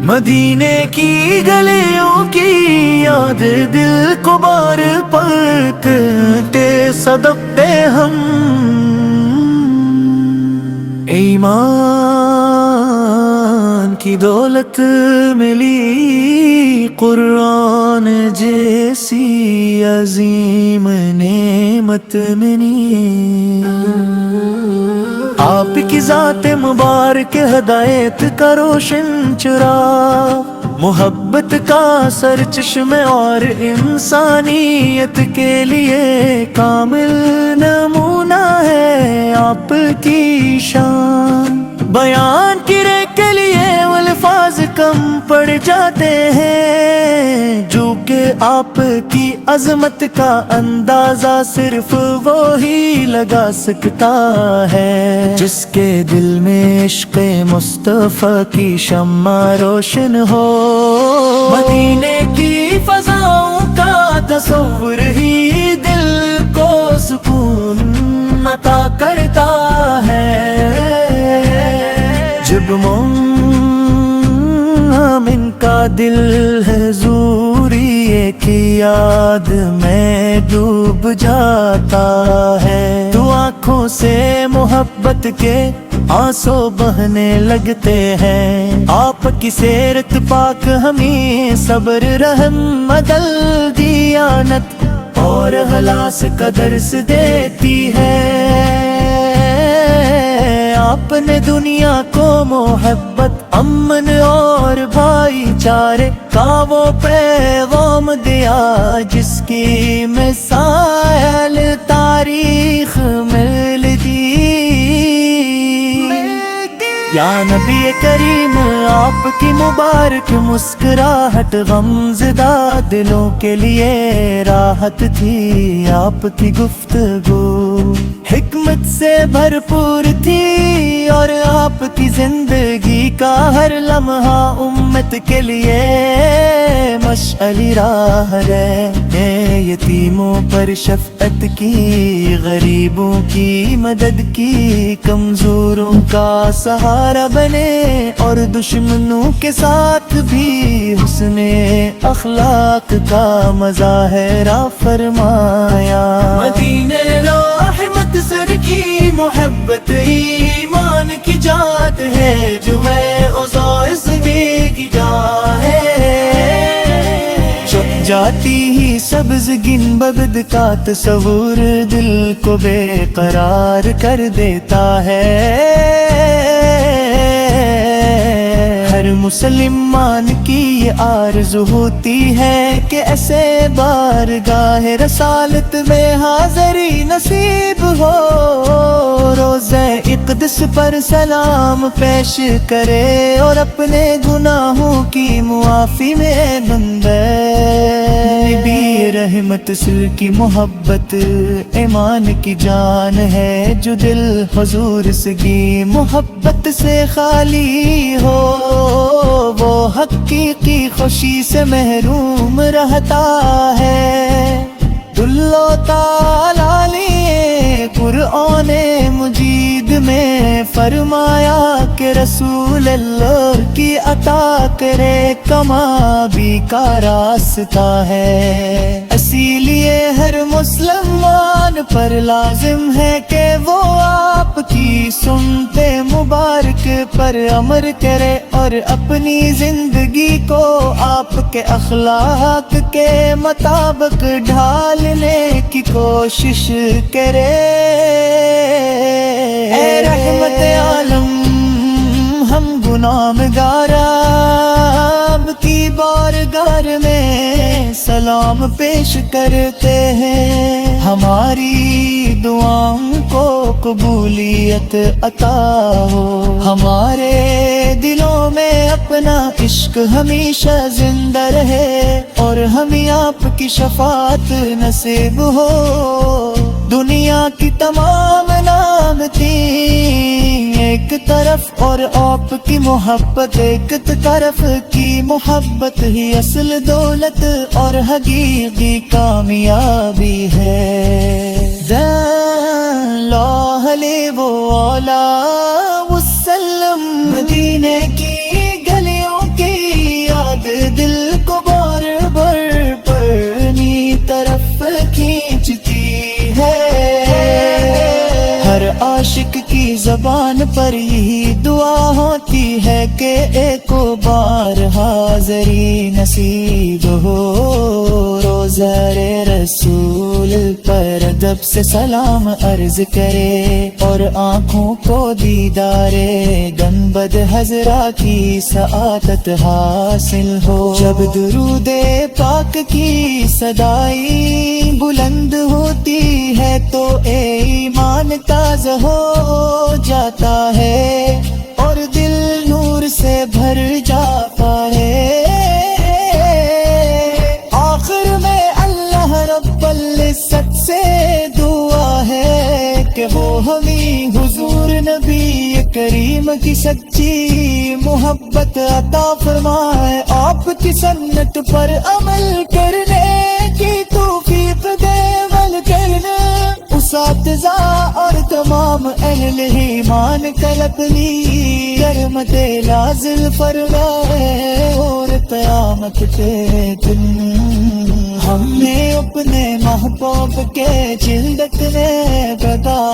مدینے کی گلیوں کی یاد دل کو بار پلٹتے صدقتے ہم، ایمان کی دولت ملی قرآن جیسی عظیم نعمت ملی، آپ کی ذات مبارک ہدایت کا روشن چراغ، محبت کا سر چشمے اور انسانیت کے لیے کامل نمونہ ہے آپ کی شان، بیان کرنے کے لیے الفاظ کم پڑ جاتے ہیں، جو کہ آپ کی عظمت کا اندازہ صرف وہی لگا سکتا ہے جس کے دل میں عشق مصطفیٰ کی شمع روشن ہو۔ مدینے کی فضاؤں کا تصور ہی دل کو سکون عطا کرتا ہے، جب مومن کا دل حضوری کی یاد میں ڈوب جاتا ہے، تو آنکھوں سے محبت کے آنسو بہنے لگتے ہیں، آپ کی سیرت پاک ہمیں صبر، رحم، عدل، دیانت اور اخلاص کا درس دیتی ہے۔ آپ نے دنیا کو محبت، امن اور بھائی چارے کا وہ پیغام دیا جس کی مثال تاریخ ملتی۔ یا نبی کریم، آپ کی مبارک مسکراہٹ غمزدہ دلوں کے لیے راحت تھی، آپ کی گفتگو حکمت سے بھرپور تھی، اور آپ کی زندگی کا ہر لمحہ امت کے لیے مشعل راہ رہے، یتیموں پر شفقت کی، غریبوں کی مدد کی، کمزوروں کا سہارا بنے، اور دشمنوں کے ساتھ بھی حسن اخلاق کا مظاہرہ فرمایا۔ مدینے رحمت سر کی محبت ایمان کی جات ہے، جو ہے کی جا ہے، چھپ جاتی ہی سبز گنبد کا تصور دل کو بے قرار کر دیتا ہے۔ ہر مسلمان کی یہ آرزو ہوتی ہے کہ ایسے بارگاہ رسالت میں حاضری نصیب ہو، روزہ اقدس پر سلام پیش کرے اور اپنے گناہوں کی معافی میں بندے۔ نبی رحمت سر کی محبت ایمان کی جان ہے، جو دل حضور کی محبت سے خالی ہو، وہ حقیقی خوشی سے محروم رہتا ہے۔ دلو تعالیٰ نے قرآن مجید میں فرمایا کہ رسول اللہ کی عطا کرے کامیابی کا راستہ ہے، اسی لیے ہر مسلمان پر لازم ہے کہ وہ آپ کی سنت مبارک پر عمل کرے، اور اپنی زندگی کو آپ کے اخلاق کے مطابق ڈھالنے کی کوشش کرے۔ اے رحمت عالم، ہم گناہگار آپ کی بارگاہ میں سلام پیش کرتے ہیں، ہماری دعاؤں کو قبولیت عطا ہو، ہمارے دلوں میں اپنا عشق ہمیشہ زندہ رہے، اور ہمیں آپ کی شفاعت نصیب ہو۔ دنیا کی تمام نعمتیں ایک ایک طرف اور آپ کی محبت ایک طرف کی محبت ہی اصل دولت اور حقیقی کامیابی ہے۔ اللہ علیہ وسلم مدینے کی گلیوں کی یاد دل کو بار بار پرنی طرف کھینچتی ہے۔ ہر عاشق کی زبان پر یہی دعا ہوتی ہے کہ ایک بار حاضری نصیب ہو، روزہ رسول پر ادب سے سلام عرض کرے اور آنکھوں کو دیدار گنبد حضرا کی سعادت حاصل ہو۔ جب درود پاک کی صدائی بلند ہوتی ہے تو ایمان تازہ ہو جاتا ہے اور دل نور سے بھر جاتا ہے۔ آخر میں اللہ رب العزت سے دعا ہے کہ وہ ہمیں حضور نبی کریم کی سچی محبت عطا فرمائے، آپ کی سنت پر عمل کرنے کی توفیق دے، عمل کرنے اساتذہ اور تمام اہل ایمان کلپنی کرمت نازل فرمائے، اور قیامت کے دن ہمیں اپنے محبوب کے جلدت میں بدا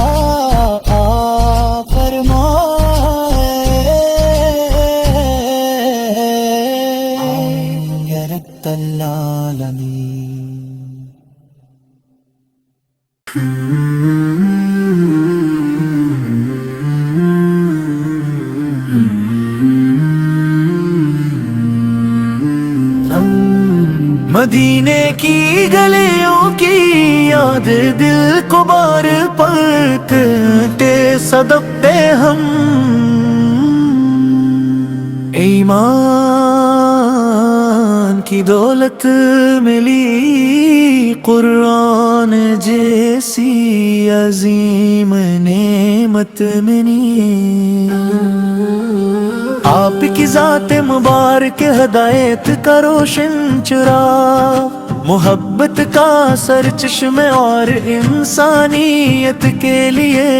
فرمائے یا رب العالمین۔ مدینے کی گلیوں کی یاد دل کو بار پلٹتے صدقتے ہم، ایمان کی دولت ملی قرآن جیسی عظیم نعمت ملی، آپ کی ذات مبارک ہدایت کا روشن چراغ، محبت کا سر چشمے اور انسانیت کے لیے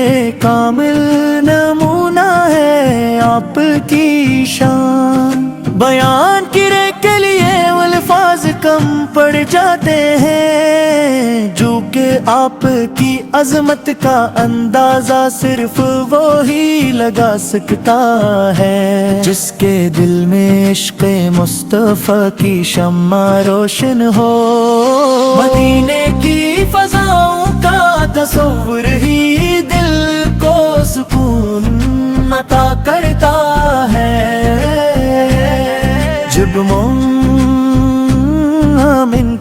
کامل نمونہ ہے آپ کی شان۔ بیان کرنے کے لیے الفاظ کم پڑ جاتے ہیں، جو کہ آپ کی عظمت کا اندازہ صرف وہی لگا سکتا ہے جس کے دل میں عشق مصطفیٰ کی شمع روشن ہو۔ مدینے کی فضاؤں کا تصور ہی دل کو سکون عطا کرتا ہے، جب مومن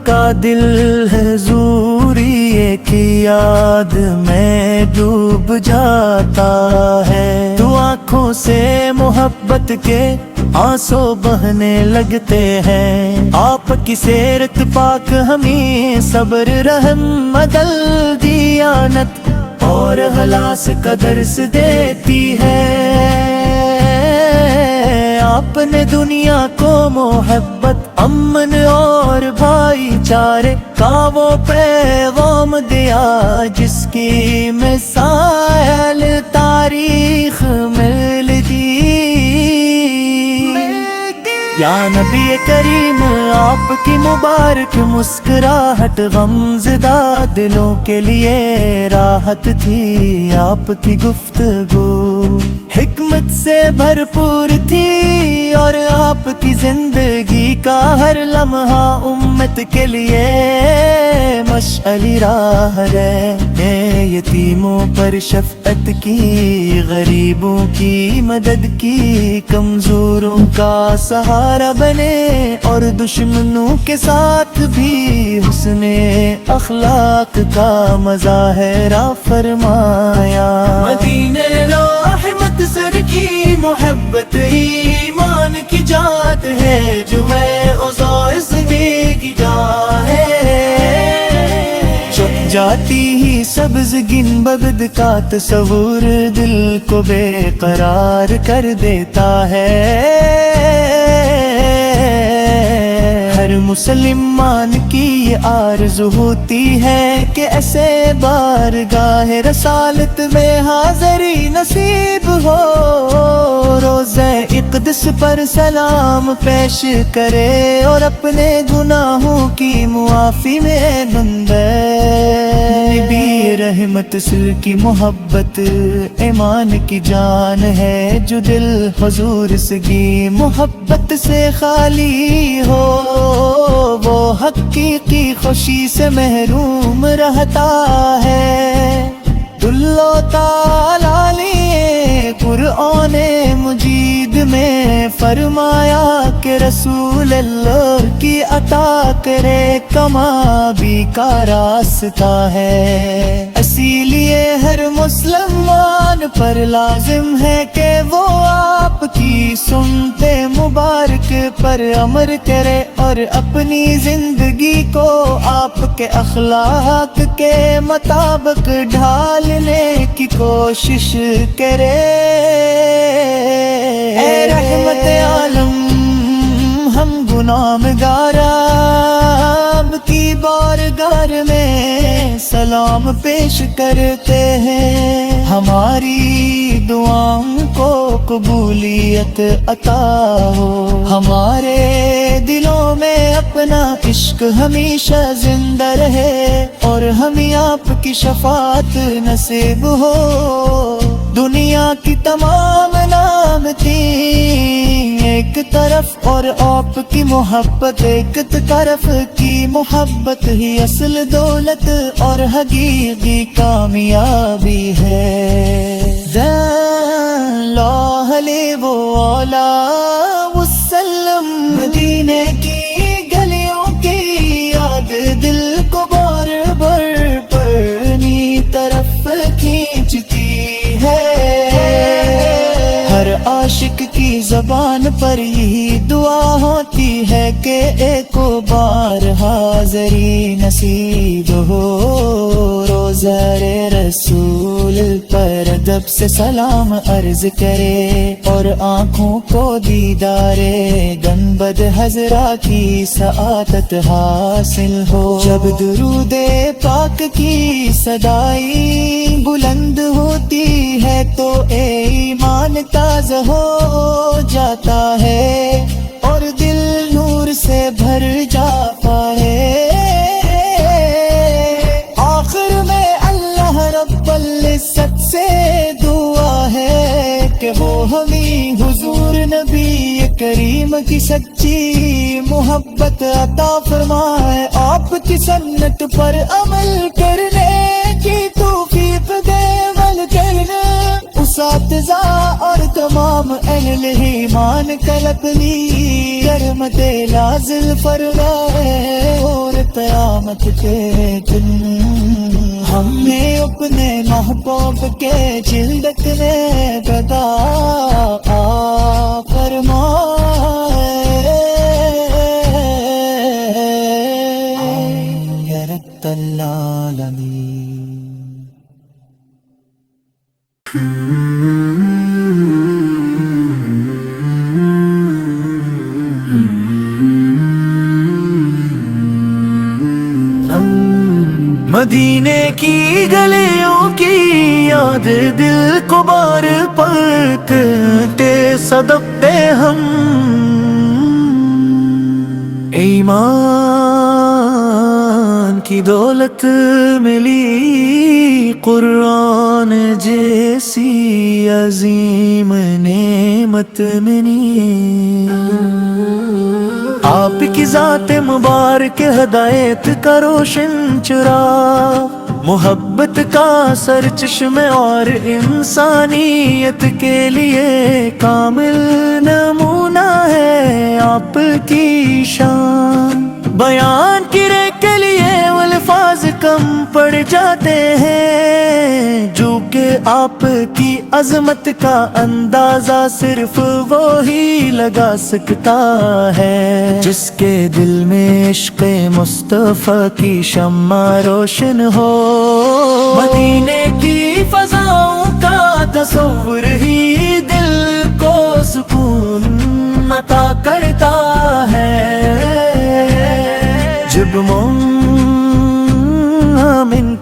کا دل حضوری کی یاد میں ڈوب جاتا ہے، تو آنکھوں سے محبت کے آنسو بہنے لگتے ہیں۔ آپ کی سیرت پاک ہمیں صبر، رحم، عدل، دیانت اور اخلاص کا درس دیتی ہے۔ آپ نے دنیا کو محبت، امن اور بھائی چارے کا وہ پیغام دیا جس کی مثال تاریخ میں ملتی۔ یا نبی کریم، آپ کی مبارک مسکراہٹ غمزدہ دلوں کے لیے راحت تھی، آپ کی گفتگو حکمت سے بھرپور تھی، اور آپ کی زندگی کا ہر لمحہ امت کے لیے مشعل راہ ہے۔ یتیموں پر شفقت کی، غریبوں کی مدد کی، کمزوروں کا سہارا بنے، اور دشمنوں کے ساتھ بھی حسن اخلاق کا مظاہرہ فرمایا۔ مدینے رحمت سر کی محبت ایمان کی جات ہے، جو ہے اوضاع زندگی جا ہے، چھپ جاتی ہی سبز گنبد کا تصور دل کو بے قرار کر دیتا ہے۔ ہر مسلمان کی یہ آرزو ہوتی ہے کہ ایسے بارگاہ رسالت میں حاضری نصیب ہو، روزہ اقدس پر سلام پیش کرے اور اپنے گناہوں کی معافی میں نندے۔ نبی رحمت سر کی محبت ایمان کی جان ہے، جو دل حضور سگی محبت سے خالی ہو، وہ حقیقی خوشی سے محروم رہتا ہے۔ دلو تعالی قرآن مجید میں فرمایا کہ رسول اللہ کی عطا کرے کامیابی کا راستہ ہے، اسی لیے ہر مسلمان پر لازم ہے کہ وہ آپ کی سنت مبارک پر عمل کرے اور اپنی زندگی کو آپ کے اخلاق کے مطابق ڈھالنے کی کوشش کرے۔ اے رحمت عالم، ہم گناہگار آپ کی بارگاہ میں سلام پیش کرتے ہیں، ہماری دعاؤں کو قبولیت عطا ہو، ہمارے دلوں میں اپنا عشق ہمیشہ زندہ رہے اور ہمیں آپ کی شفاعت نصیب ہو۔ دنیا کی تمام نعمتیں ایک طرف اور آپ کی محبت ایک طرف، کی محبت ہی اصل دولت اور حقیقی کامیابی ہے۔ اللہ علیہ وآلہ وسلم، مدینے کی گلیوں کی یاد دل کو بار بار پرنی طرف کھینچتی ہے۔ ہر عاشق کی زبان پر یہی دعا ہوتی ہے کہ ایک بار حاضری نصیب ہو، روزہ رسول پر ادب سے سلام عرض کرے اور آنکھوں کو دیدار گنبد حضرا کی سعادت حاصل ہو۔ جب درود پاک کی صدائی بلند ہوتی ہے تو ایمان تازہ ہو جاتا ہے اور دل نور سے بھر جاتا ہے۔ آخر میں اللہ رب العزت سے دعا ہے کہ وہ ہمیں حضور نبی کریم کی سچی محبت عطا فرمائے، آپ کی سنت پر عمل کرنے کی توفیق دے، عمل کرنا اساتذہ اور تمام اہل ایمان کلپنی کرمت نازل فرمائے، اور قیامت کے دن ہمیں اپنے محبوب کے جلدت میں گدا فرمائے۔ یا رب العالمین۔ مدینے کی گلیوں کی یاد دل کو بار پلتے صدقے ہم، ایمان کی دولت ملی قرآن جیسی عظیم نعمت ملی، آپ کی ذات مبارک ہدایت کا روشن چراغ، محبت کا سر چشمے اور انسانیت کے لیے کامل نمونہ ہے آپ کی شان۔ بیان کرنے کے لیے الفاظ کم پڑ جاتے ہیں، جو کیونکہ آپ کی عظمت کا اندازہ صرف وہی لگا سکتا ہے جس کے دل میں عشق مصطفیٰ کی شمع روشن ہو۔ مدینے کی فضاؤں کا تصور ہی دل کو سکون عطا کرتا ہے۔ جب مومن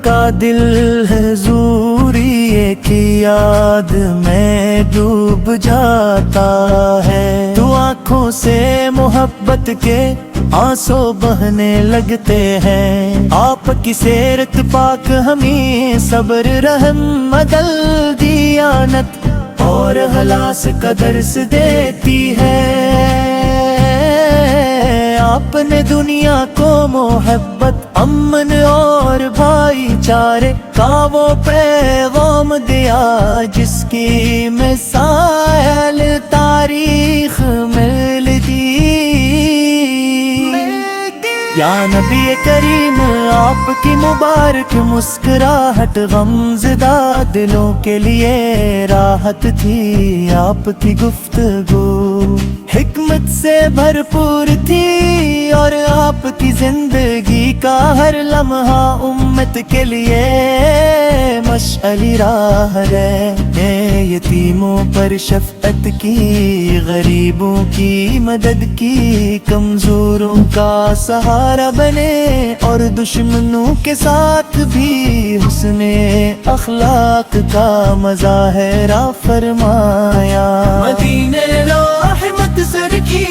کا دل حضوری کی یاد میں ڈوب جاتا ہے تو آنکھوں سے محبت کے آنسو بہنے لگتے ہیں۔ آپ کی سیرت پاک ہمیں صبر، رحم، عدل، دیانت اور اخلاص کا درس دیتی ہے۔ آپ نے دنیا کو محبت، امن اور بھائی چارے کا وہ پیغام دیا جس کی مثال تاریخ میں ملتی۔ یا نبی کریم، آپ کی مبارک مسکراہٹ غمزدہ دلوں کے لیے راحت تھی۔ آپ کی گفتگو حکمت سے بھرپور تھی اور آپ کی زندگی کا ہر لمحہ امت کے لیے مشعل راہ رہے۔ یتیموں پر شفقت کی، غریبوں کی مدد کی، کمزوروں کا سہارا بنے اور دشمنوں کے ساتھ بھی حسن اخلاق کا مظاہرہ فرمایا۔ مدینے رحمت سر کی